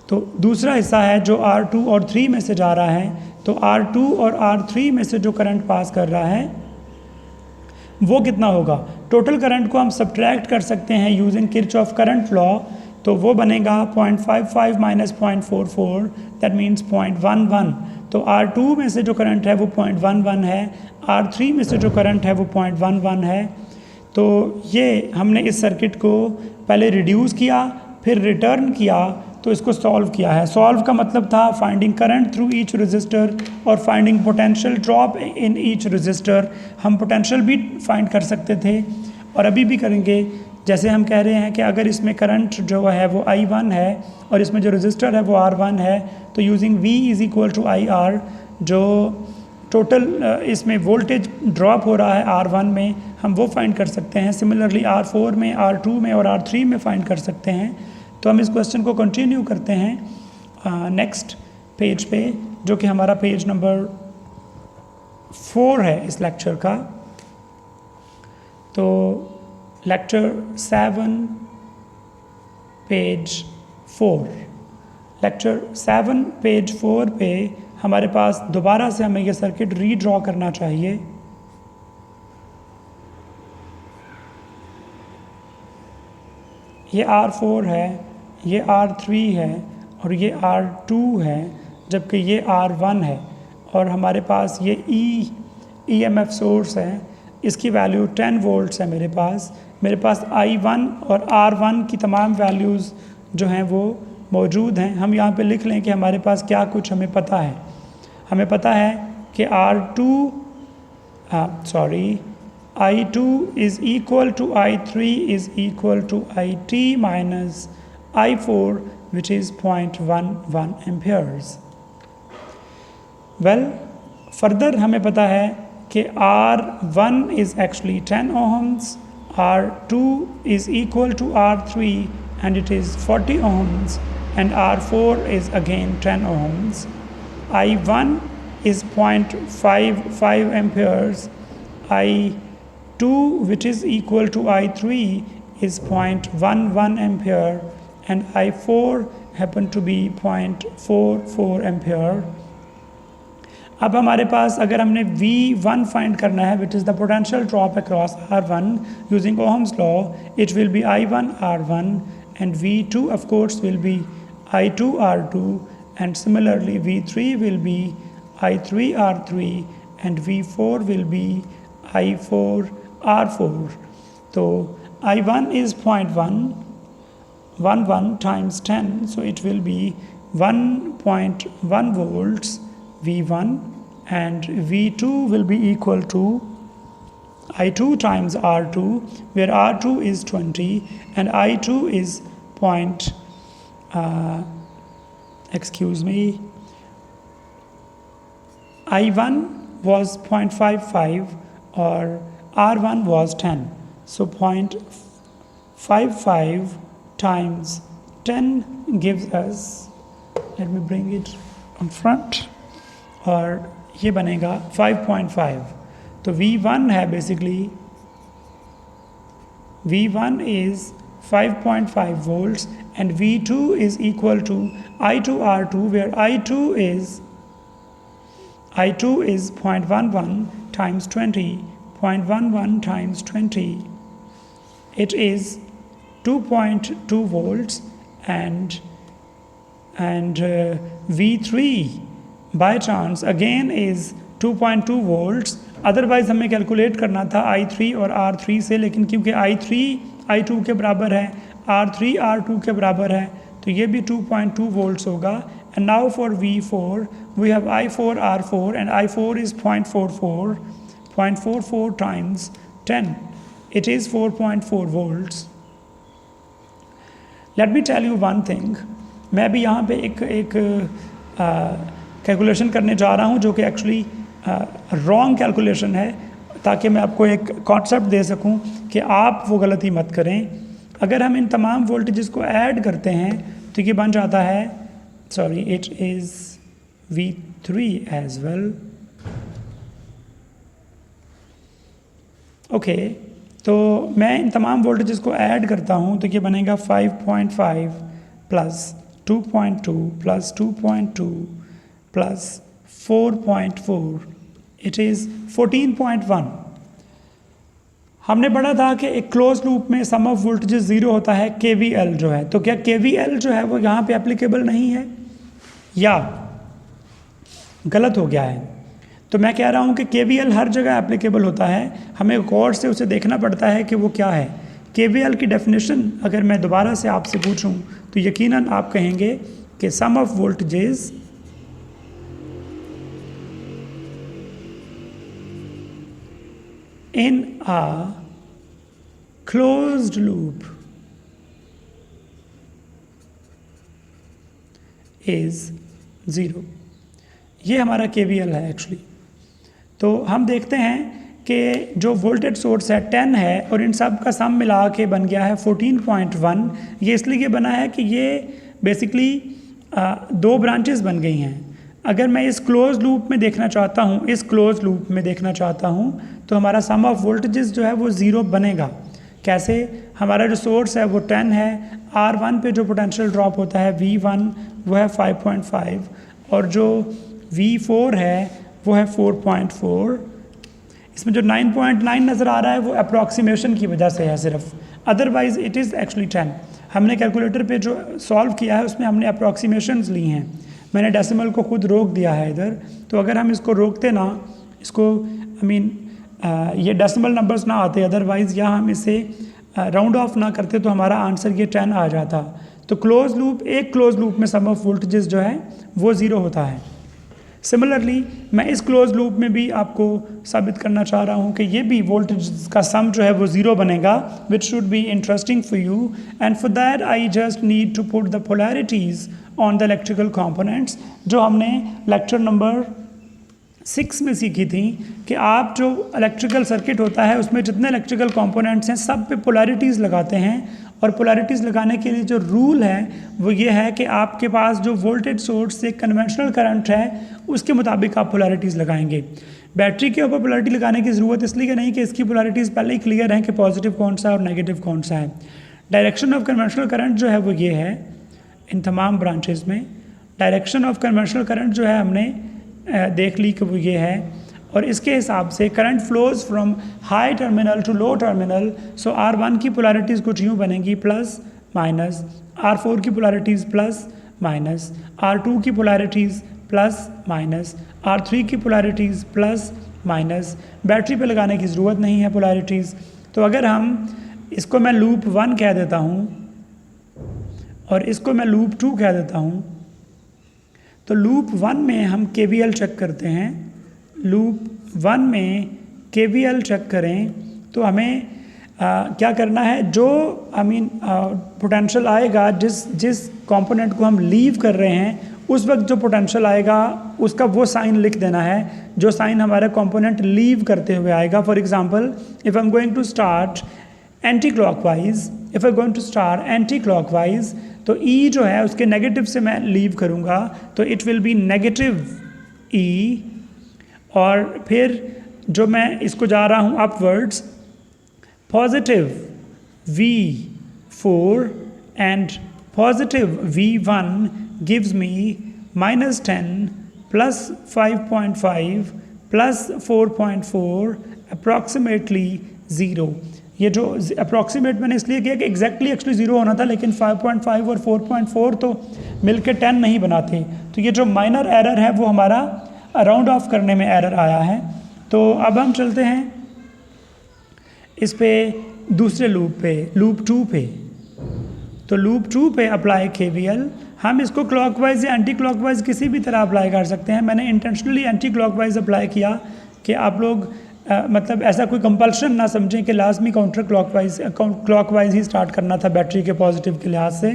तो दूसरा हिस्सा है जो R2 और 3 में से जा रहा है, तो R2 और R3 में से जो करंट पास कर रहा है वो कितना होगा। टोटल करंट को हम सब्ट्रैक्ट कर सकते हैं यूजिंग किरचॉफ करंट लॉ, तो वो बनेगा 0.55 माइनस 0.44, दैट मीन्स 0.11। तो R2 में से जो करंट है वो 0.11 है, R3 में से जो करंट है वो 0.11 है। तो ये हमने इस सर्किट को पहले रिड्यूस किया, फिर रिटर्न किया, तो इसको सॉल्व किया है। सॉल्व का मतलब था finding current through each resistor और finding potential drop in each resistor. हम पोटेंशियल भी फाइंड कर सकते थे और अभी भी करेंगे। जैसे हम कह रहे हैं कि अगर इसमें करंट जो है वो I1 है और इसमें जो रजिस्टर है वो R1 है, तो using V is equal to IR, जो टोटल इसमें वोल्टेज ड्रॉप हो रहा है R1 में, हम वो फाइंड कर सकते हैं। सिमिलरली R4 में, R2 में और R3 में फाइंड कर सकते हैं। तो हम इस क्वेश्चन को कंटिन्यू करते हैं नेक्स्ट पेज पे, जो कि हमारा पेज नंबर 4 है इस लेक्चर का। तो लेक्चर 7 पेज 4, लेक्चर 7 पेज 4 पे हमारे पास दोबारा से हमें ये सर्किट रीड्रॉ करना चाहिए। ये R4 है, ये R3 है और ये R2 है, जबकि ये R1 है और हमारे पास ये EMF सोर्स है, इसकी वैल्यू 10 वोल्ट्स है मेरे पास I1 और R1 की तमाम वैल्यूज़ जो हैं वो मौजूद हैं। हम यहाँ पे लिख लें कि हमारे पास क्या कुछ हमें पता है। हमें पता है कि I2 is equal to I3 is equal to IT minus I4, which is 0.11 amperes. Well, further हमें पता है कि R1 is actually 10 ohms, R2 is equal to R3 and it is 40 ohms, and R4 is again 10 ohms. I1 is 0.55 amperes, I2 which is equal to I3 is 0.11 ampere, and I4 happen to be 0.44 ampere. अब हमारे पास अगर हमने V1 find करना है, which is the potential drop across R1 using Ohm's law, it will be I1 R1 and V2 of course will be I2 R2, and similarly V3 will be I3 R3 and V4 will be I4 R4. So I1 is 0.11 times 10, so it will be 1.1 volts V1, and V2 will be equal to I2 times R2, where R2 is 20 and I2 is I1 was 0.55 or R1 was 10, so 0.55 times 10 gives us, let me bring it in front, और ये बनेगा 5.5। तो V1 है basically, V1 is 5.5 volts and V2 is equal to I2 R2, where I2 is 0.11 times 20, 0.11 times 20, it is 2.2 volts, and V3 by chance again is 2.2 volts। Otherwise हमें calculate करना था I3 और R3 से, लेकिन क्योंकि I3 I2 के बराबर है, R3 R2 के बराबर है, तो ये भी 2.2 volts होगा। And now for V4 we have I4 R4 and I4 is 0.44 times 10, it is 4.4 volts. Let me tell you one thing, मैं भी यहाँ पे एक कैलकुलेशन करने जा रहा हूँ जो कि एक्चुअली रॉन्ग कैलकुलेशन है, ताकि मैं आपको एक कॉन्सेप्ट दे सकूँ कि आप वो गलती मत करें। अगर हम इन तमाम वोल्टेजेस को ऐड करते हैं तो ये बन जाता है, sorry it is V3 as well. Okay, तो मैं इन तमाम वोल्टेजेस को ऐड करता हूँ तो ये बनेगा 5.5 plus 2.2 plus 2.2 plus 4.4, it is 14.1. हमने पढ़ा था कि एक क्लोज लूप में सम ऑफ वोल्टेजेस ज़ीरो होता है KVL जो है, तो क्या KVL जो है वो यहाँ पे एप्लीकेबल नहीं है या गलत हो गया है? तो मैं कह रहा हूँ कि KVL हर जगह एप्लीकेबल होता है, हमें गौर से उसे देखना पड़ता है कि वो क्या है। KVL की डेफिनेशन अगर मैं दोबारा से आपसे पूछूं तो यकीनन आप कहेंगे कि sum of voltages in a closed loop is zero. ये हमारा KVL है एक्चुअली। तो हम देखते हैं कि जो वोल्टेज सोर्स है 10 है और इन सब का सम मिला के बन गया है 14.1। ये इसलिए बना है कि ये बेसिकली दो ब्रांचेस बन गई हैं। अगर मैं इस क्लोज लूप में देखना चाहता हूँ, इस क्लोज लूप में देखना चाहता हूँ, तो हमारा सम ऑफ वोल्टेजेस जो है वो ज़ीरो बनेगा। कैसे? हमारा जो सोर्स है वो 10 है, R1 पे जो पोटेंशियल ड्रॉप होता है V1 वो है 5.5 और जो V4 है वो है 4.4। इसमें जो 9.9 नज़र आ रहा है वो अप्रॉक्सीमेशन की वजह से है सिर्फ, अदरवाइज़ इट इज़ एक्चुअली 10। हमने कैलकुलेटर पे जो सॉल्व किया है उसमें हमने अप्रॉक्सीमेशंस ली हैं, मैंने डेसिमल को खुद रोक दिया है इधर। तो अगर हम इसको रोकते ना, इसको ये डेसिमल नंबर्स ना आते, अदरवाइज़ या हम इसे राउंड ऑफ ना करते तो हमारा आंसर ये 10 आ जाता। तो क्लोज लूप, एक क्लोज लूप में सम ऑफ वोल्टेजेस जो है वो ज़ीरो होता है। सिमिलरली मैं इस क्लोज लूप में भी आपको साबित करना चाह रहा हूँ कि ये भी वोल्टेज का सम जो है वो ज़ीरो बनेगा, which should be interesting for you. And for that I just need to put the polarities on the electrical components, जो हमने लेक्चर नंबर 6 में सीखी थी कि आप जो इलेक्ट्रिकल सर्किट होता है उसमें जितने इलेक्ट्रिकल कंपोनेंट्स हैं सब पे पोलैरिटीज़ लगाते हैं। और पोलैरिटीज़ लगाने के लिए जो रूल है वो ये है कि आपके पास जो वोल्टेज सोर्स से कन्वेंशनल करंट है उसके मुताबिक आप पोलैरिटीज़ लगाएंगे। बैटरी के ऊपर पोलैरिटी लगाने की ज़रूरत इसलिए नहीं कि इसकी पोलैरिटीज़ पहले ही क्लियर हैं कि पॉजिटिव कौन सा है और नेगेटिव कौन सा है। डायरेक्शन ऑफ कन्वेंशनल करंट जो है वो ये है इन तमाम ब्रांचेस में। डायरेक्शन ऑफ कन्वेंशनल करंट जो है हमने देख ली कि वो ये है, और इसके हिसाब से current flows from high terminal to low terminal. So R1 की पोलैरिटीज़ कुछ यूँ बनेंगी प्लस माइनस, R4 की पोलैरिटीज़ प्लस माइनस, R2 की पोलैरिटीज़ प्लस माइनस, R3 की पोलैरिटीज़ प्लस माइनस। बैटरी पे लगाने की ज़रूरत नहीं है पोलैरिटीज़। तो अगर हम इसको मैं लूप 1 कह देता हूँ और इसको मैं लूप 2 कह देता हूँ, तो लूप 1 में हम KVL चेक करते हैं। लूप 1 में KVL चेक करें तो हमें क्या करना है, जो पोटेंशियल आएगा जिस कंपोनेंट को हम लीव कर रहे हैं उस वक्त जो पोटेंशियल आएगा उसका वो साइन लिख देना है जो साइन हमारा कंपोनेंट लीव करते हुए आएगा। For example, if I am going to start anti clockwise, if I going to start anti clockwise, तो E जो है उसके नेगेटिव से मैं लीव करूँगा तो it will B negative E। और फिर जो मैं इसको जा रहा हूँ upwards, positive V4 and positive V1 gives me -10 plus 5.5 plus 4.4 approximately zero. ये जो अप्रॉक्सीमेट मैंने इसलिए किया कि एक्जैक्टली एक्चुअली ज़ीरो होना था, लेकिन 5.5 और 4.4 तो मिलके 10 नहीं बनाते। तो ये जो माइनर एरर है वो हमारा राउंड ऑफ करने में एरर आया है। तो अब हम चलते हैं इस पे दूसरे लूप पे, लूप 2 पे। तो लूप 2 पे अप्लाई KVL। हम इसको क्लॉकवाइज या एंटी क्लॉकवाइज किसी भी तरह अप्लाई कर सकते हैं। मैंने इंटेंशनली एंटी क्लॉकवाइज अप्लाई किया कि आप लोग मतलब ऐसा कोई कंपल्शन ना समझें कि लाजमी काउंटर क्लॉकवाइज ही स्टार्ट करना था बैटरी के पॉजिटिव के लिहाज से।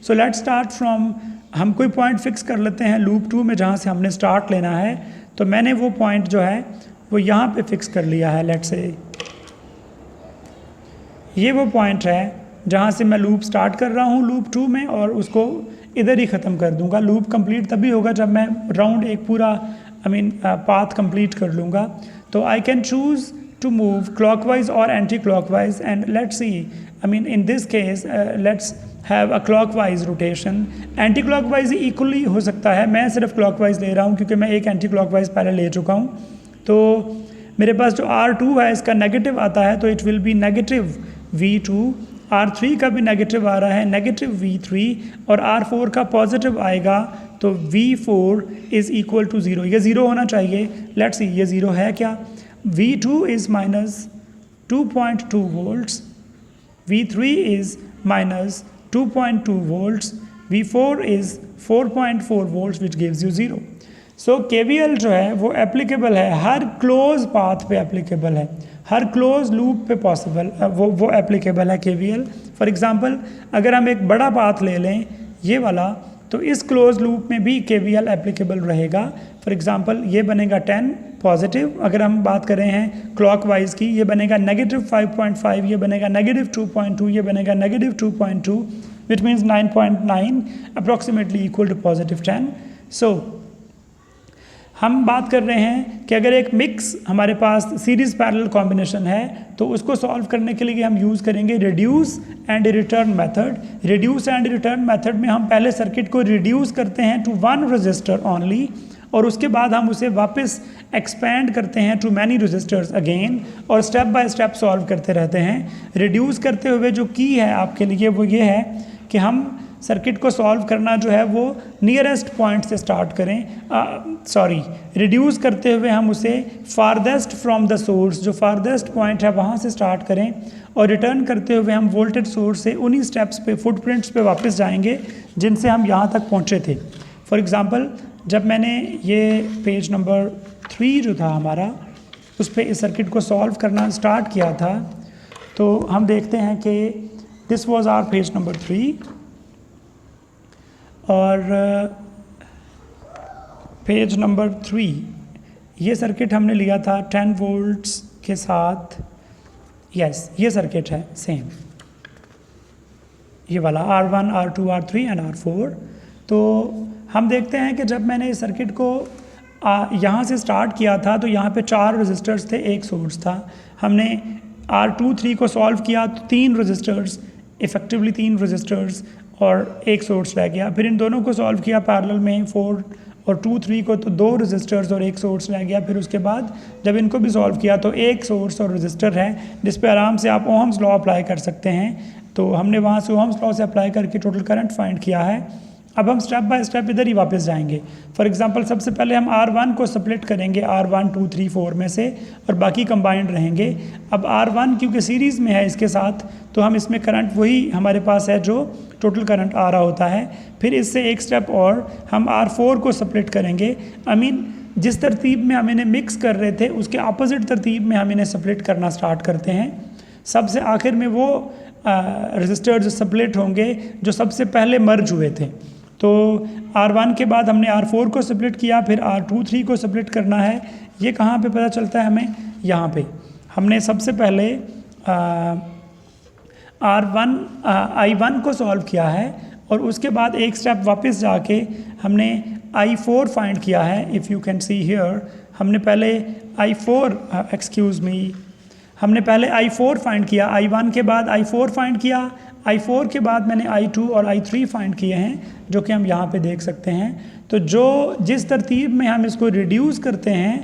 सो लेट्स स्टार्ट फ्रॉम, हम कोई पॉइंट फिक्स कर लेते हैं लूप 2 में जहाँ से हमने स्टार्ट लेना है। तो मैंने वो पॉइंट जो है वो यहाँ पे फिक्स कर लिया है। लेट्स से ये वो पॉइंट है जहाँ से मैं लूप स्टार्ट कर रहा हूँ लूप 2 में, और उसको इधर ही ख़त्म कर दूँगा। लूप कंप्लीट तभी होगा जब मैं राउंड एक पूरा पाथ कंप्लीट कर लूँगा। तो I can choose to move clockwise और anti clockwise, and let's see, in this case let's have a clockwise rotation. Anti clockwise equally हो सकता है, मैं सिर्फ क्लॉकवाइज ले रहा हूँ क्योंकि मैं एक एंटी क्लॉकवाइज पहले ले चुका हूँ। तो मेरे पास जो R2 है इसका नेगेटिव आता है तो it will B negative V2। R3 का भी नेगेटिव आ रहा है नेगेटिव V3, और R4 का पॉजिटिव आएगा तो V4 इज़ इक्वल टू 0। ये 0 होना चाहिए। लेट्स सी ये 0 है क्या। V2 is minus 2.2 volts, V3 is minus 2.2 volts, V4 is 4.4 volts which gives you 0। So KVL जो है वो एप्लीकेबल है, हर क्लोज पाथ पे एप्लीकेबल है, हर क्लोज लूप पे पॉसिबल वो एप्लीकेबल है KVL। फॉर एग्जांपल अगर हम एक बड़ा पाथ ले लें ये वाला, तो इस क्लोज लूप में भी KVL एप्लीकेबल रहेगा। फॉर एग्जांपल ये बनेगा 10 पॉजिटिव, अगर हम बात कर रहे हैं क्लॉकवाइज की, ये बनेगा नेगेटिव 5.5, ये बनेगा नेगेटिव 2.2, ये बनेगा negative 2.2, which means 9.9 approximately equal to positive 10। So हम बात कर रहे हैं कि अगर एक मिक्स हमारे पास सीरीज पैरेलल कॉम्बिनेशन है तो उसको सॉल्व करने के लिए हम यूज़ करेंगे reduce and return method. Reduce and return method में हम पहले सर्किट को रिड्यूस करते हैं टू वन रजिस्टर ओनली, और उसके बाद हम उसे वापस एक्सपेंड करते हैं टू मैनी रजिस्टर्स अगेन, और स्टेप बाय स्टेप सॉल्व करते रहते हैं। रिड्यूस करते हुए जो की है आपके लिए वो ये है कि हम सर्किट को सॉल्व करना जो है वो नियरेस्ट पॉइंट से स्टार्ट करें। रिड्यूस करते हुए हम उसे फारदेस्ट फ्रॉम द सोर्स, जो फारदेस्ट पॉइंट है वहाँ से स्टार्ट करें, और रिटर्न करते हुए हम वोल्टेज सोर्स से उन्हीं स्टेप्स पे फुटप्रिंट्स पे वापस जाएंगे जिनसे हम यहाँ तक पहुँचे थे। फॉर एग्ज़ाम्पल जब मैंने ये पेज नंबर 3 जो था हमारा उस पर इस सर्किट को सॉल्व करना स्टार्ट किया था, तो हम देखते हैं कि this was our page number 3, और पेज नंबर 3 ये सर्किट हमने लिया था 10 वोल्ट्स के साथ। यस ये सर्किट है सेम, ये वाला R1, R2, R3 and R4। तो हम देखते हैं कि जब मैंने इस सर्किट को यहाँ से स्टार्ट किया था तो यहाँ पे 4 रजिस्टर्स थे, एक सोर्स था। हमने R2, 3 को सॉल्व किया तो 3 रजिस्टर्स, इफेक्टिवली 3 रजिस्टर्स और एक सोर्स रह गया। फिर इन दोनों को सॉल्व किया पैरेलल में 4 और 2, 3 को, तो 2 रजिस्टर्स और एक सोर्स रह गया। फिर उसके बाद जब इनको भी सॉल्व किया तो एक सोर्स और रजिस्टर है जिस पे आराम से आप ओहम्स लॉ अप्लाई कर सकते हैं। तो हमने वहाँ से ओहम्स लॉ से अप्लाई करके टोटल करंट फाइंड किया है। अब हम स्टेप बाय स्टेप इधर ही वापस जाएंगे। फॉर एग्जांपल सबसे पहले हम R1 को स्प्लिट करेंगे R1, 2, 3, 4 में से, और बाकी कंबाइंड रहेंगे। अब R1 क्योंकि सीरीज़ में है इसके साथ, तो हम इसमें करंट वही हमारे पास है जो टोटल करंट आ रहा होता है। फिर इससे एक स्टेप और हम R4 को स्प्लिट करेंगे। जिस तरतीब में हम इन्हें मिक्स कर रहे थे उसके अपोजिट तरतीब में हम इन्हें स्प्लिट करना स्टार्ट करते हैं। सबसे आखिर में वो रजिस्टर्स स्प्लिट होंगे जो सबसे पहले मर्ज हुए थे। तो R1 के बाद हमने R4 को स्प्लिट किया, फिर R2, 3 को स्प्लिट करना है। ये कहाँ पे पता चलता है हमें, यहाँ पे हमने सबसे पहले I1 को सॉल्व किया है, और उसके बाद एक स्टेप वापस जाके हमने I4 फाइंड किया है। If you can see here, हमने पहले हमने पहले I4 फाइंड किया, I1 के बाद I4 फाइंड किया, I4 के बाद मैंने I2 और I3 फाइंड किए हैं जो कि हम यहाँ पे देख सकते हैं। तो जिस तरतीब में हम इसको रिड्यूस करते हैं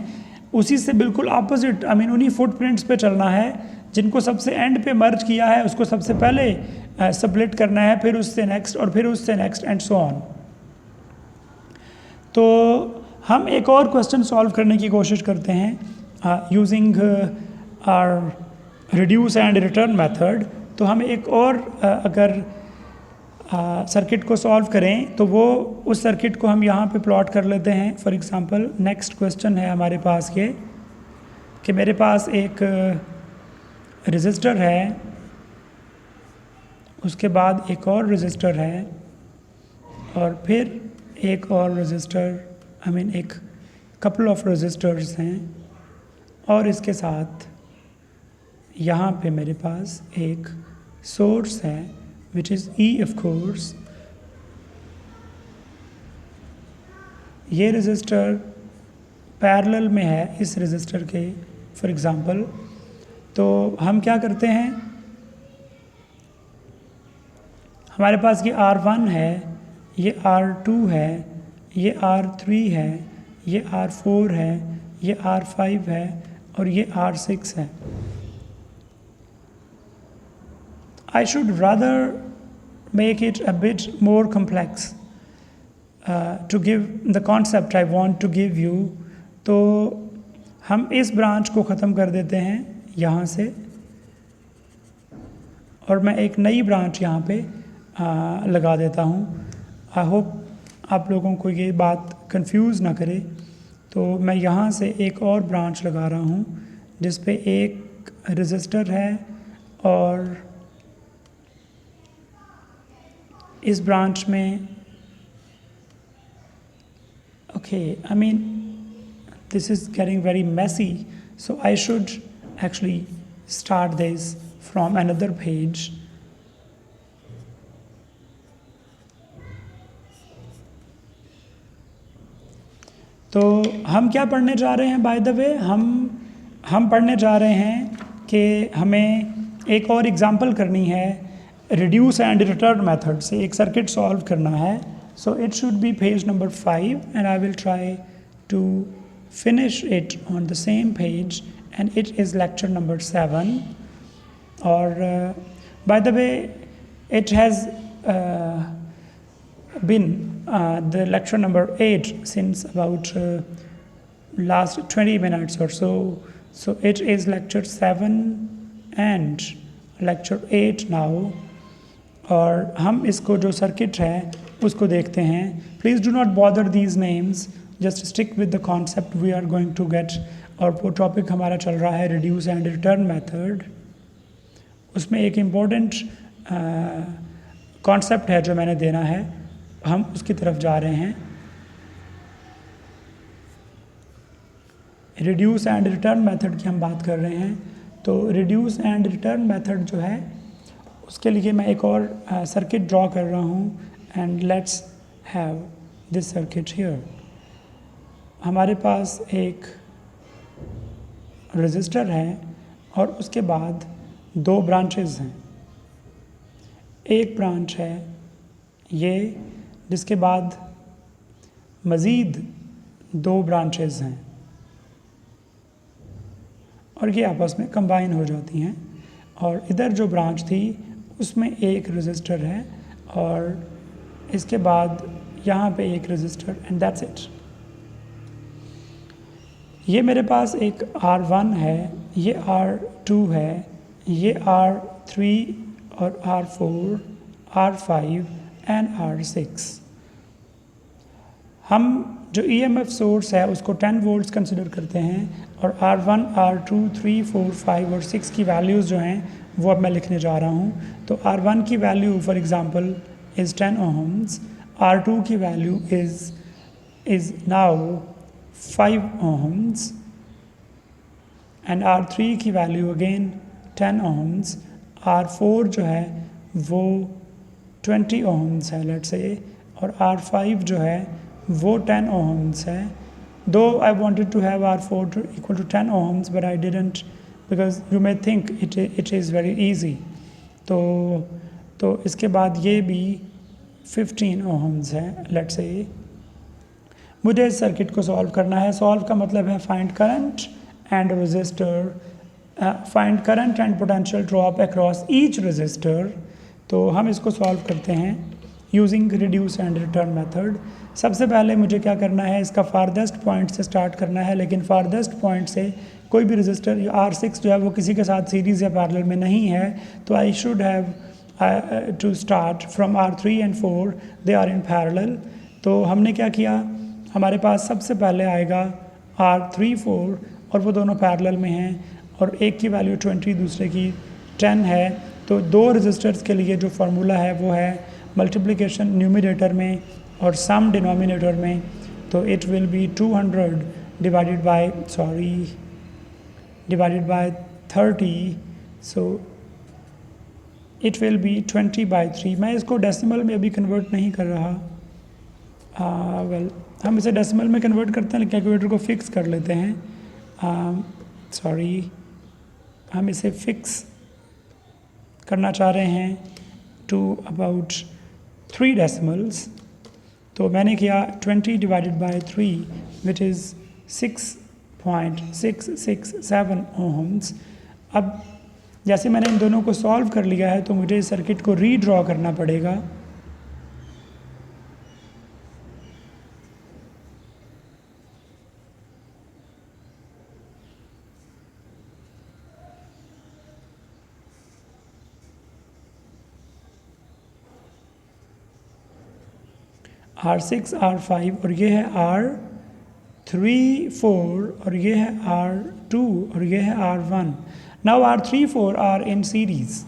उसी से बिल्कुल अपोजिट उन्हीं फुटप्रिंट्स पे चलना है। जिनको सबसे एंड पे मर्ज किया है उसको सबसे पहले स्प्लिट करना है, फिर उससे नेक्स्ट और फिर उससे नेक्स्ट एंड सो ऑन। तो हम एक और क्वेश्चन सॉल्व करने की कोशिश करते हैं using our reduce and return method. तो हम एक और अगर सर्किट को सॉल्व करें तो वो उस सर्किट को हम यहाँ पे प्लॉट कर लेते हैं। फॉर एग्जांपल नेक्स्ट क्वेश्चन है हमारे पास ये कि मेरे पास एक रेजिस्टर है, उसके बाद एक और रेजिस्टर है, और फिर एक और रेजिस्टर एक कपल ऑफ रेजिस्टर्स हैं, और इसके साथ यहाँ पे मेरे पास एक सोर्स है which is E of course. ये रेजिस्टर पैरेलल में है इस रेजिस्टर के। फॉर एग्जांपल तो हम क्या करते हैं, हमारे पास ये R1 है, ये R2 है, ये R3 है, ये R4 है, ये R5 है और ये R6 है. I should rather make it a bit more complex to give the concept I want to give you. तो हम इस ब्रांच को ख़त्म कर देते हैं यहाँ से और मैं एक नई ब्रांच यहाँ पे लगा देता हूँ. आई होप आप लोगों को ये बात कंफ्यूज ना करे. तो मैं यहाँ से एक और ब्रांच लगा रहा हूँ जिस पे एक रजिस्टर है और इस ब्रांच में I mean this is getting very messy, so I should actually start this from another page. तो हम क्या पढ़ने जा रहे हैं बाय द वे, हम पढ़ने जा रहे हैं कि हमें एक और एग्जांपल करनी है रिड्यूस एंड रिटर्न मेथड से एक सर्किट सॉल्व करना है. So it should be page number 5 and I will try to finish it on the same page, and it is lecture number 7. Or by the way, it has been the lecture number 8 since about last 20 minutes or so. So it is lecture 7 and lecture 8 now. और हम इसको जो circuit है उसको देखते हैं. Please do not bother these names, just stick with the concept we are going to get. और वो टॉपिक हमारा चल रहा है रिड्यूस एंड रिटर्न मेथड. उसमें एक इम्पोर्टेंट कॉन्सेप्ट है जो मैंने देना है, हम उसकी तरफ जा रहे हैं. रिड्यूस एंड रिटर्न मेथड की हम बात कर रहे हैं. तो रिड्यूस एंड रिटर्न मेथड जो है उसके लिए मैं एक और सर्किट ड्रॉ कर रहा हूँ. And let's have this circuit here. हमारे पास एक रजिस्टर है और उसके बाद दो ब्रांचेस हैं. एक ब्रांच है ये, जिसके बाद मज़ीद दो ब्रांचेस हैं और ये आपस में कंबाइन हो जाती हैं. और इधर जो ब्रांच थी उसमें एक रजिस्टर है और इसके बाद यहाँ पे एक रजिस्टर, एंड दैट्स इट. ये मेरे पास एक R1 है, ये R2 है, ये R3 और R4, R5 एंड R6. हम जो EMF सोर्स है उसको 10 वोल्ट्स कंसिडर करते हैं और R1, R2, 3, 4, 5 और 6 की वैल्यूज़ जो हैं वो अब मैं लिखने जा रहा हूँ. तो R1 की value for example is 10 ohms, R2 की value is now 5 ohms and R3 की वैल्यू अगेन 10 ohms, R4 जो है वो 20 ohms है लेट्स से, और R5 जो है वो 10 ohms है. दो I wanted to have R4 equal to 10 ohms but I didn't because you may think it is very easy. तो इसके बाद ये भी 15 ohms है लेट्स से. मुझे इस सर्किट को सॉल्व करना है. सॉल्व का मतलब है find current and register, find current and potential drop across each resistor. तो हम इसको सॉल्व करते हैं using reduce and return method. सबसे पहले मुझे क्या करना है, इसका फारदेस्ट पॉइंट से स्टार्ट करना है, लेकिन फारदेस्ट पॉइंट से कोई भी रजिस्टर R6 जो है वो किसी के साथ सीरीज़ या पैरेलल में नहीं है. तो I should have to start from R3 and 4, they are in parallel. तो हमने क्या किया, हमारे पास सबसे पहले आएगा R3, 4 और वो दोनों पैरेलल में हैं और एक की वैल्यू 20 दूसरे की 10 है. तो दो रजिस्टर्स के लिए जो फार्मूला है वो है मल्टीप्लिकेशन न्यूमरेटर में और सम डिनोमिनेटर में. तो it will B 200 divided by 30. So it will B 20/3. मैं इसको डेसिमल में अभी कन्वर्ट नहीं कर रहा. हम इसे डेसिमल में कन्वर्ट करते हैं, कैलकुलेटर को फिक्स कर लेते हैं. हम इसे फिक्स करना चाह रहे हैं to about 3 decimals. तो मैंने किया 20 divided by 3 which is 6.667 ohms. अब जैसे मैंने इन दोनों को सॉल्व कर लिया है तो मुझे इस सर्किट को रीड्रॉ करना पड़ेगा. R6 R5 और ये है R3 4 और ये है R2 और ये है R1. Now R3 4 are in series.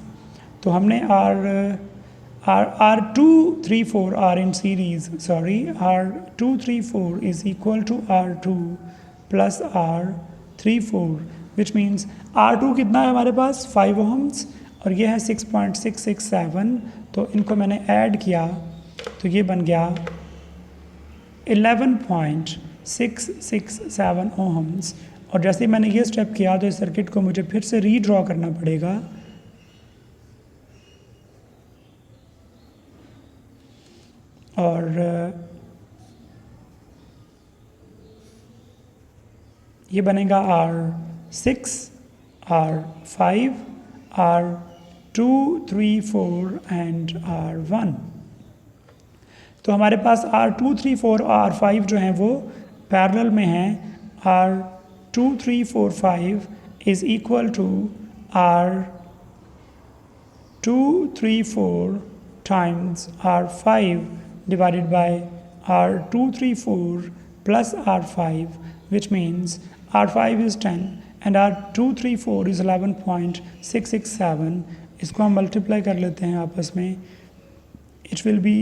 तो हमने R2 3 4 are in series, sorry, R2 3 4 is equal to R2 plus R3 4 which means R2 कितना है हमारे पास 5 ohms और ये है 6.667. तो इनको मैंने ऐड किया तो ये बन गया 11.667 ohms. और जैसे मैंने ये स्टेप किया तो इस सर्किट को मुझे फिर से रीड्रॉ करना पड़ेगा. और ये बनेगा R6 R5 R2 3 4 and R1. तो हमारे पास R2 3 4 R5 जो हैं वो पैरेलल में हैं. R2 3 4 5 is equal to R2 3 4 times R5 divided by R2 3 4 plus R5 which means R5 is 10 and R2 3 4 is 11.667. इसको हम मल्टीप्लाई कर लेते हैं आपस में. It will be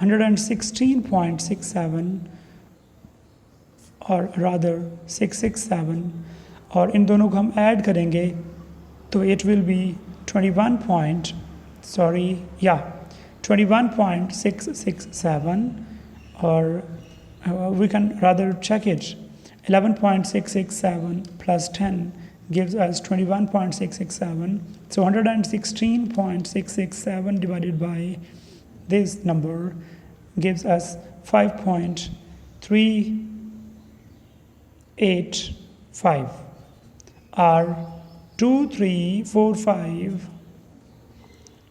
116.67 or rather 667 और इन दोनों को हम ऐड करेंगे तो it will be 21.667 or we can rather check it. 11.667 plus 10 gives us 21.667. So 116.667 divided by this number gives us 5.385. R2345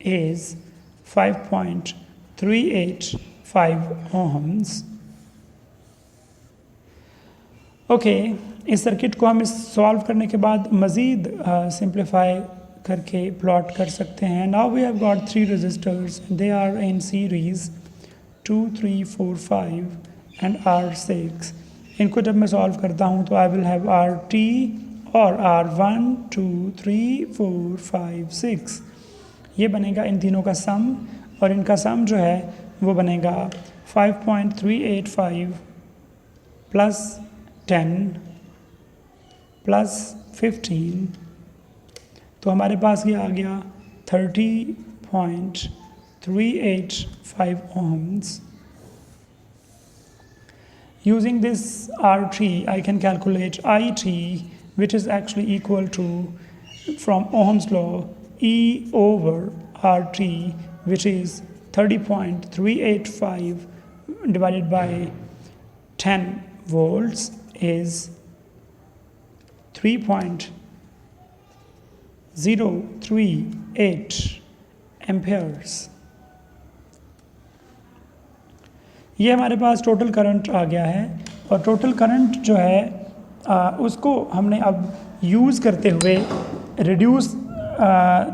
is 5.385 ohms. Okay, इस सर्किट को हम इस सॉल्व करने के बाद मज़ीद सिंप्लीफाई करके प्लॉट कर सकते हैं. Now we have got 3 resistors, they are in series 2 3 4 5 and R6. इनको जब मैं सॉल्व करता हूँ तो आई विल हैव RT और R1 2 3 4 5 6. ये बनेगा इन तीनों का सम और इनका सम जो है वो बनेगा 5.385 प्लस 10 प्लस 15. तो हमारे पास ये आ गया 30.385 ohms. Using this RT, I can calculate IT, which is actually equal to, from Ohm's law, E over RT, which is 30.385 divided by 10 volts is 3.038 amperes. ये हमारे पास टोटल करंट आ गया है और टोटल करंट जो है उसको हमने अब यूज़ करते हुए रिड्यूस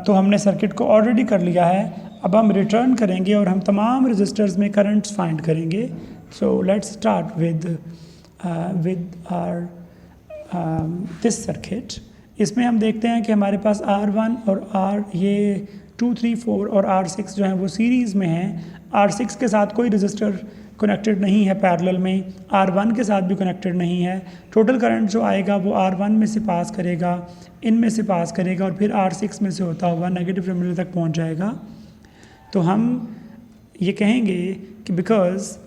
तो हमने सर्किट को ऑलरेडी कर लिया है. अब हम रिटर्न करेंगे और हम तमाम रजिस्टर्स में करंट्स फाइंड करेंगे. So let's start with our this circuit. इसमें हम देखते हैं कि हमारे पास R1 और ये 2 3 4 और R6 जो हैं वो सीरीज़ में हैं. R6 के साथ कोई रजिस्टर कनेक्टेड नहीं है पैरेलल में, R1 के साथ भी कनेक्टेड नहीं है. टोटल करंट जो आएगा वो R1 में से पास करेगा, इनमें से पास करेगा और फिर R6 में से होता हुआ नेगेटिव टर्मिनल तक पहुंच जाएगा. तो हम ये कहेंगे कि because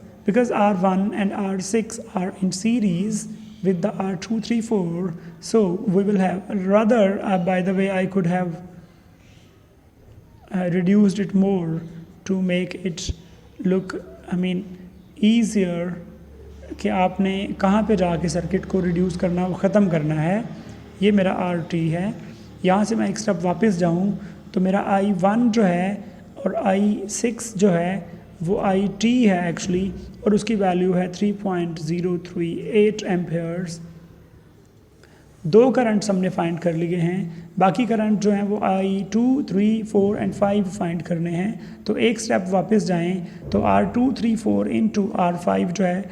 R1 and R6 are in series with the R2 3 4, so we will have rather by the way I could have reduced it more to make it look easier कि आपने कहाँ पे जाके सर्किट को रिड्यूस करना ख़त्म करना है। ये मेरा RT है। यहाँ से मैं एक स्टेप वापस जाऊँ तो मेरा I1 जो है और I6 जो है वो IT है एक्चुअली, और उसकी वैल्यू है 3.038 एम्पेयर्स। दो करंट्स हमने फाइंड कर लिए हैं, बाकी करंट जो हैं वो I2, 3, 4 एंड 5 फाइंड करने हैं। तो एक स्टेप वापस जाएं तो R2, 3, 4 इंटू R5 जो है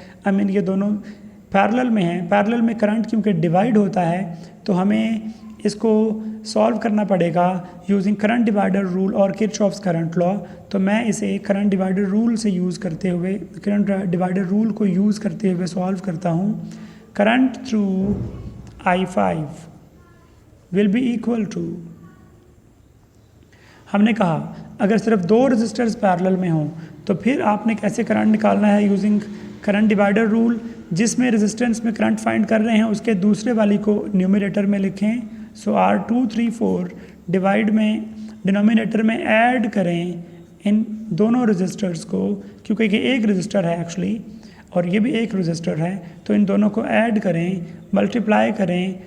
ये दोनों पैरेलल में हैं। पैरेलल में करंट क्योंकि डिवाइड होता है तो हमें इसको सॉल्व करना पड़ेगा यूजिंग करंट डिवाइडर रूल और किरचॉफ्स करंट लॉ। तो मैं इसे करंट डिवाइडर रूल से यूज़ करते हुए, करंट डिवाइडर रूल को यूज़ करते हुए सॉल्व करता हूँ। Current through I5 will be equal to, हमने कहा अगर सिर्फ दो रजिस्टर्स पैरेलल में हों तो फिर आपने कैसे करंट निकालना है यूजिंग करंट डिवाइडर रूल। जिसमें रेजिस्टेंस में करंट फाइंड कर रहे हैं उसके दूसरे वाली को न्यूमरेटर में लिखें। सो R2, 3, 4 डिवाइड में डिनोमिनेटर में ऐड करें इन दोनों रजिस्टर्स को, क्योंकि ये एक रजिस्टर है एक्चुअली और ये भी एक रजिस्टर है, तो इन दोनों को ऐड करें, मल्टीप्लाई करें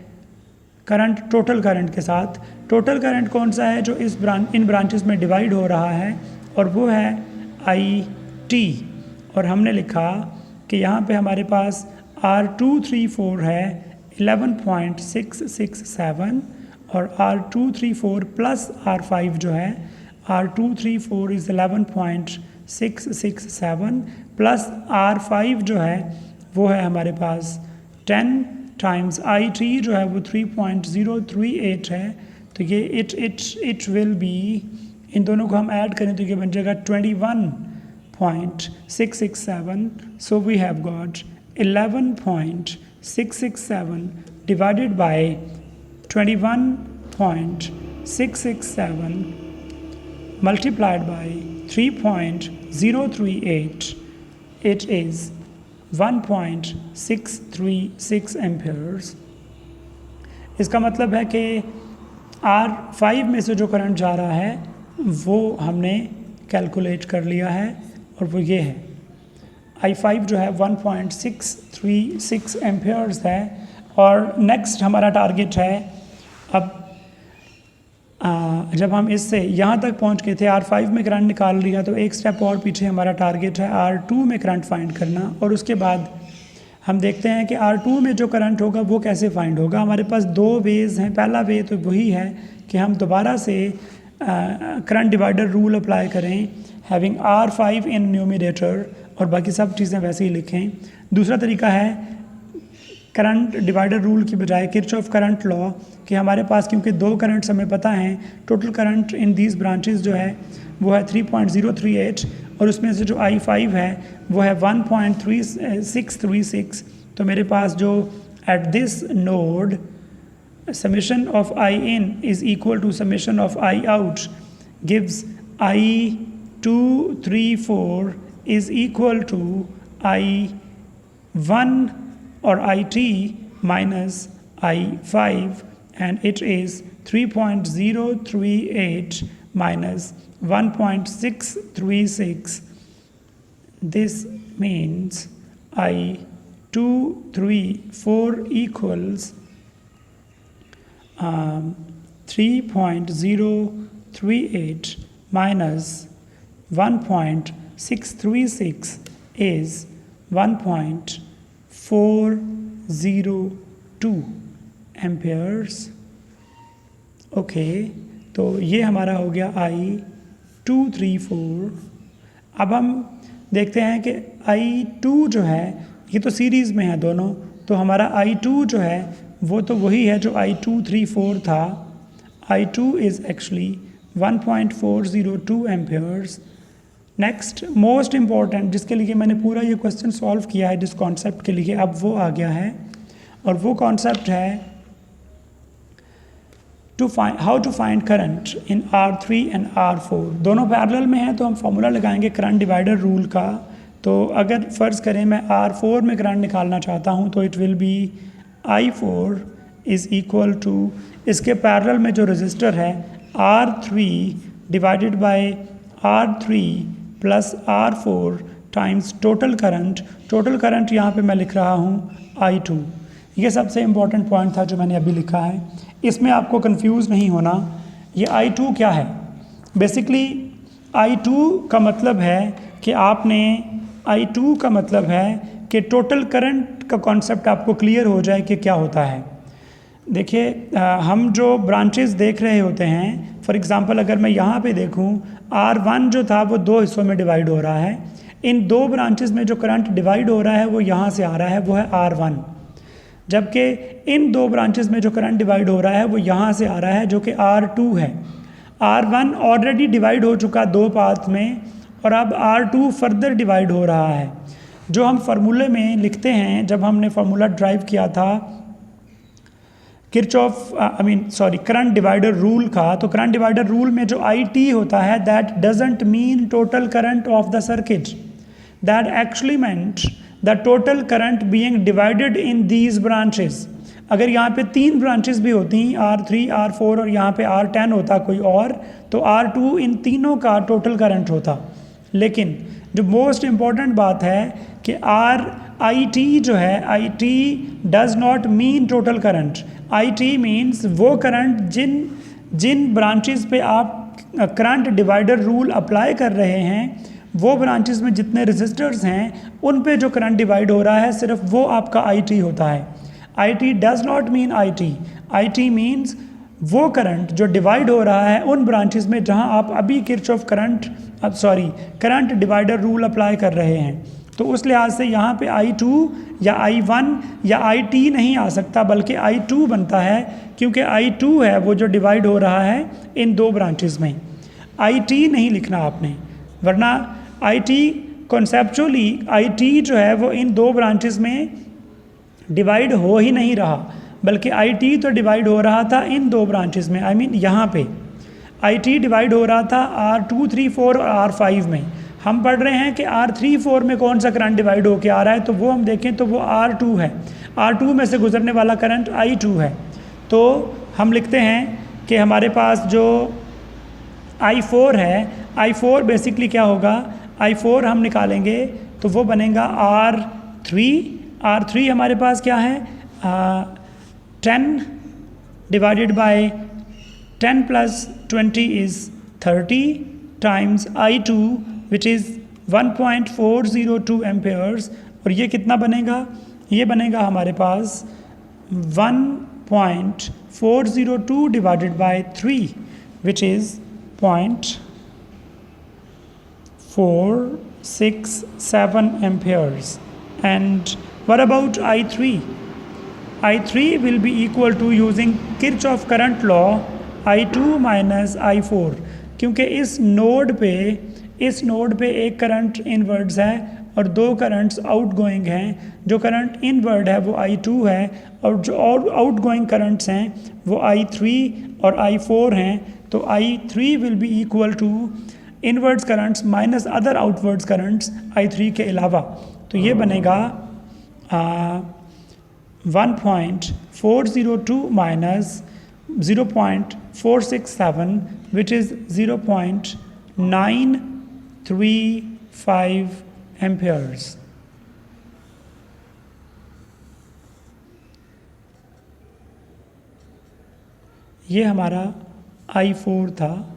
करंट, टोटल करंट के साथ। टोटल करंट कौन सा है जो इन ब्रांचेस में डिवाइड हो रहा है, और वो है IT। और हमने लिखा कि यहाँ पे हमारे पास R2, 3, 4 है 11.667 और R2, 3, 4 प्लस R5 जो है R2, 3, 4 इज़ 11.667 प्लस R5 जो है वो है हमारे पास 10 टाइम्स IT जो है वो 3.038 है। तो ये इट विल बी, इन दोनों को हम ऐड करें तो ये बन जाएगा 21.667। So we have got 11.667 divided by 21.667 multiplied by 3.038, it is 1.636 amperes। इसका मतलब है कि R5 में से जो करंट जा रहा है वो हमने कैलकुलेट कर लिया है और वो ये है I5 जो है 1.636 एम्पेयर्स है। और नेक्स्ट हमारा टारगेट है, अब जब हम इससे यहाँ तक पहुँच गए थे R5 में करंट निकाल लिया, तो एक स्टेप और पीछे हमारा टारगेट है R2 में करंट फाइंड करना। और उसके बाद हम देखते हैं कि R2 में जो करंट होगा वो कैसे फाइंड होगा। हमारे पास दो वेज हैं। पहला वे तो वही है कि हम दोबारा से करंट डिवाइडर रूल अप्लाई करें, हैविंग R5 इन न्यूमरेटर, और बाकी सब चीज़ें वैसे ही लिखें। दूसरा तरीका है करंट डिवाइडर रूल की बजाय किरचॉफ करंट लॉ, कि हमारे पास क्योंकि दो करंट्स हमें पता हैं, total current in these branches जो है वो है 3.038 और उसमें से जो I5 है वो है 1.3636। तो मेरे पास जो at this node summation of I in is equal to summation of I out gives I2, 3, 4 is equal to I1 or IT minus I5, and it is 3.038 minus 1.636. This means I2, 3, 4 equals 3.038 minus 1.636 is 1.402 Ampere's. Okay, तो ये हमारा हो गया I2, 3, 4। अब हम देखते हैं कि I2 जो है ये तो सीरीज़ में है दोनों, तो हमारा I2 जो है वो तो वही है जो I2, 3, 4 था। I2 is actually 1.402 Ampere's. Next most important, जिसके लिए मैंने पूरा ये क्वेश्चन सॉल्व किया है जिस कॉन्सेप्ट के लिए, अब वो आ गया है, और वो कॉन्सेप्ट है how to find current in R3 and R4। दोनों पैरेलल में हैं तो हम फॉर्मूला लगाएंगे करंट डिवाइडर रूल का। तो अगर फ़र्ज़ करें मैं R4 में करंट निकालना चाहता हूँ तो it will be I4 is equal to, इसके पैरेलल में जो रजिस्टर है R3 divided by R3 plus R4 times total current यहाँ पे मैं लिख रहा हूँ I2। ये सबसे इम्पॉर्टेंट पॉइंट था जो मैंने अभी लिखा है, इसमें आपको कंफ्यूज नहीं होना। ये I2 क्या है? बेसिकली I2 का मतलब है कि I2 का मतलब है कि टोटल करंट का कॉन्सेप्ट आपको क्लियर हो जाए कि क्या होता है। देखिए, हम जो ब्रांचेस देख रहे होते हैं, फॉर एग्जांपल अगर मैं यहाँ पे देखूँ, R1 जो था वो दो हिस्सों में डिवाइड हो रहा है। इन दो ब्रांचेस में जो करंट डिवाइड हो रहा है वो यहाँ से आ रहा है, वो है R1। जबकि इन दो ब्रांचेस में जो करंट डिवाइड हो रहा है वो यहाँ से आ रहा है, जो कि R2 है। R1 ऑलरेडी डिवाइड हो चुका दो पार्ट में, और अब R2 फर्दर डिवाइड हो रहा है। जो हम फार्मूले में लिखते हैं, जब हमने फार्मूला ड्राइव किया था करंट डिवाइडर रूल का, तो करंट डिवाइडर रूल में जो IT होता है, that doesn't mean total current of the circuit, that actually meant the total current being divided in these branches. अगर यहाँ पे 3 ब्रांचेस भी होती, R3, R4 और यहाँ पे R10 होता कोई और, तो R2 इन तीनों का टोटल करंट होता। लेकिन जो मोस्ट इम्पॉर्टेंट बात है कि IT जो है, IT does not mean total current. IT means वो करंट जिन ब्रांचेस पे आप करंट डिवाइडर रूल अप्लाई कर रहे हैं, वो ब्रांचेस में जितने रेजिस्टर्स हैं उन पे जो करंट डिवाइड हो रहा है, सिर्फ वो आपका IT होता है। IT does not mean IT means वो करंट जो डिवाइड हो रहा है उन ब्रांचेस में जहां आप अभी Kirchhoff current divider rule apply कर रहे हैं। तो उस लिहाज से यहाँ पे I2 या I1 या IT नहीं आ सकता, बल्कि I2 बनता है, क्योंकि I2 है वो जो डिवाइड हो रहा है इन दो ब्रांचेस में। IT नहीं लिखना आपने, वरना IT कॉन्सेप्चुअली IT जो है वो इन दो ब्रांचेस में डिवाइड हो ही नहीं रहा, बल्कि IT तो डिवाइड हो रहा था इन दो ब्रांचेस में। यहाँ पे IT डिवाइड हो रहा था R2, 3, 4 और R5 में। हम पढ़ रहे हैं कि R3, 4 में कौन सा करंट डिवाइड होके आ रहा है, तो वो हम देखें तो वो R2 है। R2 में से गुजरने वाला करंट I2 है। तो हम लिखते हैं कि हमारे पास जो I4 है, I4 बेसिकली क्या होगा, I4 हम निकालेंगे तो वो बनेगा R3 हमारे पास क्या है, 10 divided by 10 plus 20 is 30 times I2 which is 1.402 Ampere's. और ये कितना बनेगा, ये बनेगा हमारे पास 1.402 divided by 3 which is 0.467 amperes. And what about I3? I3 will be equal to, using Kirchhoff current law, I2 minus I4, क्योंकि इस नोड पे एक करंट इनवर्ड्स है और दो करंट्स आउटगोइंग हैं। जो करंट इनवर्ड है वो I2 है, और जो और आउटगोइंग करंट्स हैं वो I3 और I4 हैं। तो I3 will be equal to inwards currents minus other outwards currents I3 के अलावा। तो ये बनेगा 1.402 माइनस 0.467 which is 0.935 amperes. ये हमारा I4 था।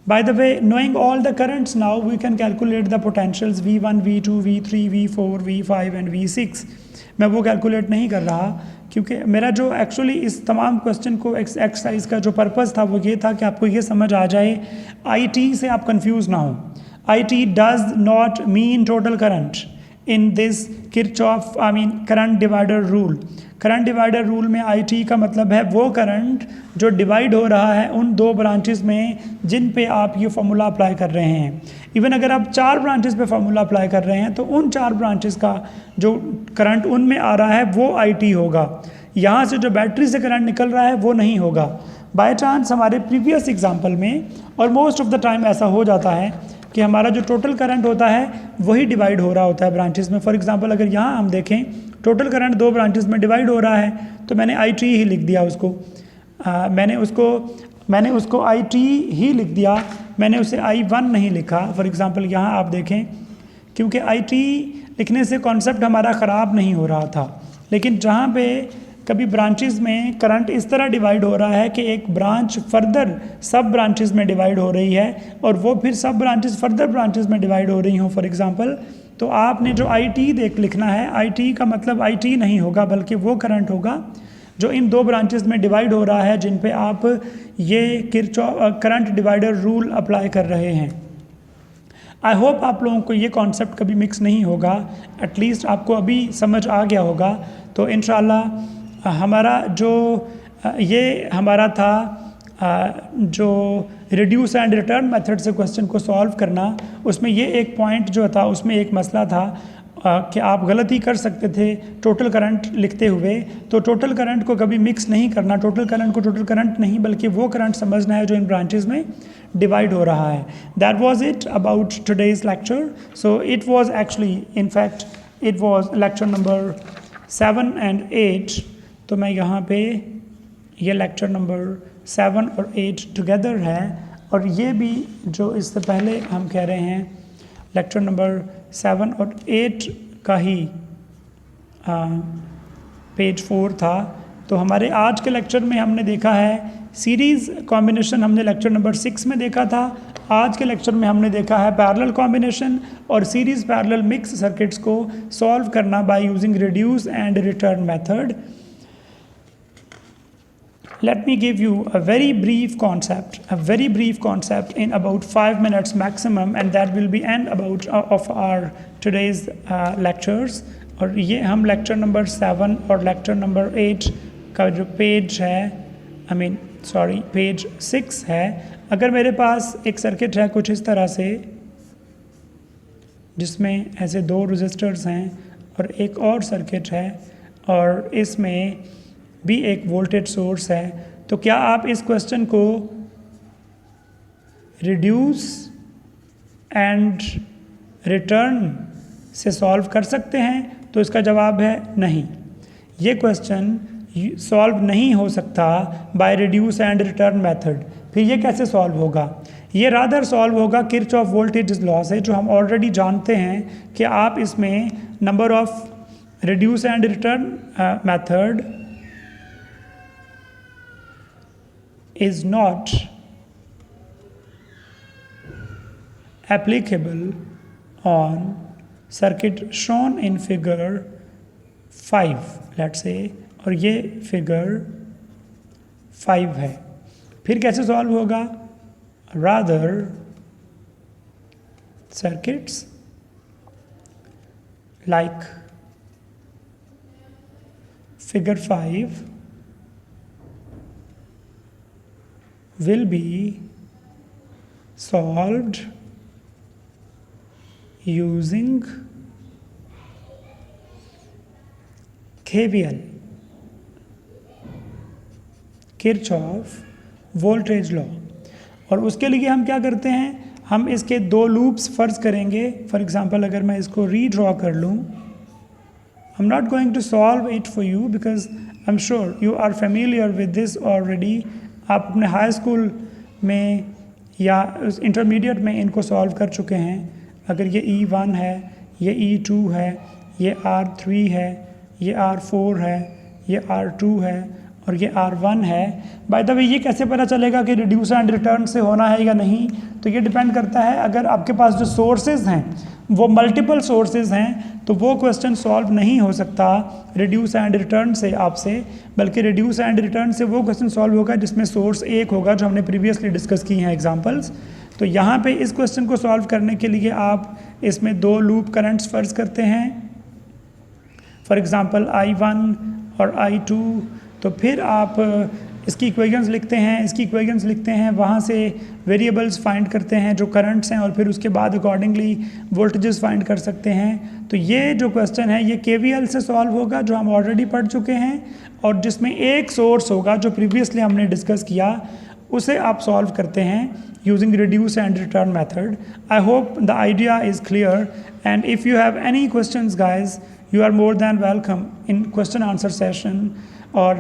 By the way, knowing all the currents now, we can calculate the potentials V1, V2, V3, V4, V5 and V6. मैं वो कैलकुलेट नहीं कर रहा, क्योंकि मेरा जो एक्चुअली इस तमाम क्वेश्चन को एक्सरसाइज का जो पर्पस था वो ये था कि आपको ये समझ आ जाए, IT से आप कंफ्यूज ना हो। IT does not mean total current in this Kirchhoff current divider rule. Current divider rule में IT का मतलब है वो करंट जो डिवाइड हो रहा है उन दो ब्रांचेस में जिन पे आप ये फार्मूला अप्लाई कर रहे हैं। इवन अगर आप 4 ब्रांचेस पे फार्मूला अप्लाई कर रहे हैं तो उन 4 ब्रांचेस का जो करंट उनमें आ रहा है वो IT होगा। यहाँ से जो बैटरी से करंट निकल रहा है वो नहीं होगा। बाय चांस हमारे प्रीवियस एग्जाम्पल में और मोस्ट ऑफ द टाइम ऐसा हो जाता है कि हमारा जो टोटल करंट होता है वही डिवाइड हो रहा होता है ब्रांचेस में। फॉर एग्जांपल अगर यहाँ हम देखें टोटल करंट 2 ब्रांचेस में डिवाइड हो रहा है, तो मैंने IT ही लिख दिया उसको। मैंने उसको मैंने उसको IT ही लिख दिया, मैंने उसे I1 नहीं लिखा। फॉर एग्ज़ाम्पल यहाँ आप देखें, क्योंकि IT लिखने से कॉन्सेप्ट हमारा ख़राब नहीं हो रहा था, लेकिन जहाँ पे कभी ब्रांचेस में करंट इस तरह डिवाइड हो रहा है कि एक ब्रांच फर्दर सब ब्रांचेस में डिवाइड हो रही है और वो फिर सब ब्रांचेस फर्दर ब्रांचेस में डिवाइड हो रही हों फॉर एग्ज़ाम्पल, तो आपने जो IT लिखना है, IT का मतलब IT नहीं होगा, बल्कि वो करंट होगा जो इन दो ब्रांचेस में डिवाइड हो रहा है जिन पे आप ये Kirchhoff current divider rule apply कर रहे हैं। आई होप आप लोगों को ये कॉन्सेप्ट कभी मिक्स नहीं होगा, एटलीस्ट आपको अभी समझ आ गया होगा। तो इंशाल्लाह हमारा जो ये हमारा था जो रिड्यूस एंड रिटर्न मेथड से क्वेश्चन को सॉल्व करना, उसमें ये एक पॉइंट जो था, उसमें एक मसला था कि आप गलती कर सकते थे टोटल करंट लिखते हुए। तो टोटल करंट को कभी मिक्स नहीं करना, टोटल करंट को टोटल करंट नहीं बल्कि वो करंट समझना है जो इन ब्रांचेस में डिवाइड हो रहा है। That was it about today's lecture. So it was actually in fact it was lecture number 7 and 8। तो मैं यहाँ पे ये लेक्चर नंबर 7 और 8 टुगेदर है, और ये भी जो इससे पहले हम कह रहे हैं लेक्चर नंबर 7 और 8 का ही पेज 4 था। तो हमारे आज के लेक्चर में हमने देखा है सीरीज़ कॉम्बिनेशन, हमने लेक्चर नंबर 6 में देखा था। आज के लेक्चर में हमने देखा है पैरेलल कॉम्बिनेशन और सीरीज़ पैरेलल मिक्स सर्किट्स को सॉल्व करना by using reduce and return method. Let me give you a very brief concept in about 5 minutes maximum, and that will be end about of our today's lectures। और ये हम lecture number 7 और lecture number 8 का जो page है, page 6 है। अगर मेरे पास एक सर्किट है कुछ इस तरह से, जिसमें ऐसे 2 रजिस्टर्स हैं और एक और सर्किट है और इसमें भी एक वोल्टेज सोर्स है, तो क्या आप इस क्वेश्चन को रिड्यूस एंड रिटर्न से सॉल्व कर सकते हैं? तो इसका जवाब है नहीं। ये क्वेश्चन सॉल्व नहीं हो सकता bye reduce and return method. फिर ये कैसे सॉल्व होगा? ये रादर सॉल्व होगा किरचॉफ वोल्टेज लॉ से, जो हम ऑलरेडी जानते हैं कि आप इसमें number of reduce and return method is not applicable on circuit shown in figure 5, let's say, और ये figure 5 है। फिर कैसे सॉल्व होगा? rather circuits like figure 5 will be solved using KVL, Kirchhoff voltage law. और उसके लिए हम क्या करते हैं, हम इसके 2 लूप्स फ़र्ज़ करेंगे। फॉर एग्ज़ाम्पल अगर मैं इसको रीड्रॉ कर लूँ, I am not going to solve it for you because I am sure you are familiar with this already. आप अपने हाई स्कूल में या इंटरमीडिएट में इनको सॉल्व कर चुके हैं। अगर ये E1 है, ये E2 है, ये R3 है, ये R4 है, ये R2 है और ये R1 है। बाय द वे ये कैसे पता चलेगा कि रिड्यूस एंड रिटर्न से होना है या नहीं? तो ये डिपेंड करता है, अगर आपके पास जो सोर्सेज हैं वो मल्टीपल सोर्सेज हैं तो वो क्वेश्चन सॉल्व नहीं हो सकता रिड्यूस एंड रिटर्न से आपसे, बल्कि रिड्यूस एंड रिटर्न से वो क्वेश्चन सॉल्व होगा जिसमें सोर्स एक होगा, जो हमने प्रीवियसली डिस्कस की हैं एग्जांपल्स। तो यहाँ पे इस क्वेश्चन को सॉल्व करने के लिए आप इसमें 2 लूप करंट्स फ़र्ज़ करते हैं, फॉर एग्ज़ाम्पल I1 और I2। तो फिर आप इसकी इक्वेशंस लिखते हैं, इसकी इक्वेशंस लिखते हैं, वहाँ से वेरिएबल्स फाइंड करते हैं जो करंट्स हैं और फिर उसके बाद अकॉर्डिंगली वोल्टेजेस फाइंड कर सकते हैं। तो ये जो क्वेश्चन है ये KVL से सॉल्व होगा, जो हम ऑलरेडी पढ़ चुके हैं, और जिसमें एक सोर्स होगा जो प्रीवियसली हमने डिस्कस किया, उसे आप सॉल्व करते हैं using reduce and return method. I hope the idea is clear, and if you have any questions guys, you are more than welcome in question answer session. और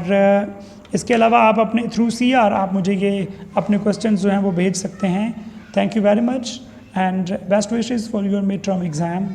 इसके अलावा आप अपने थ्रू CR आप मुझे ये अपने क्वेश्चन जो हैं वो भेज सकते हैं। Thank you very much and best wishes for your mid term exam.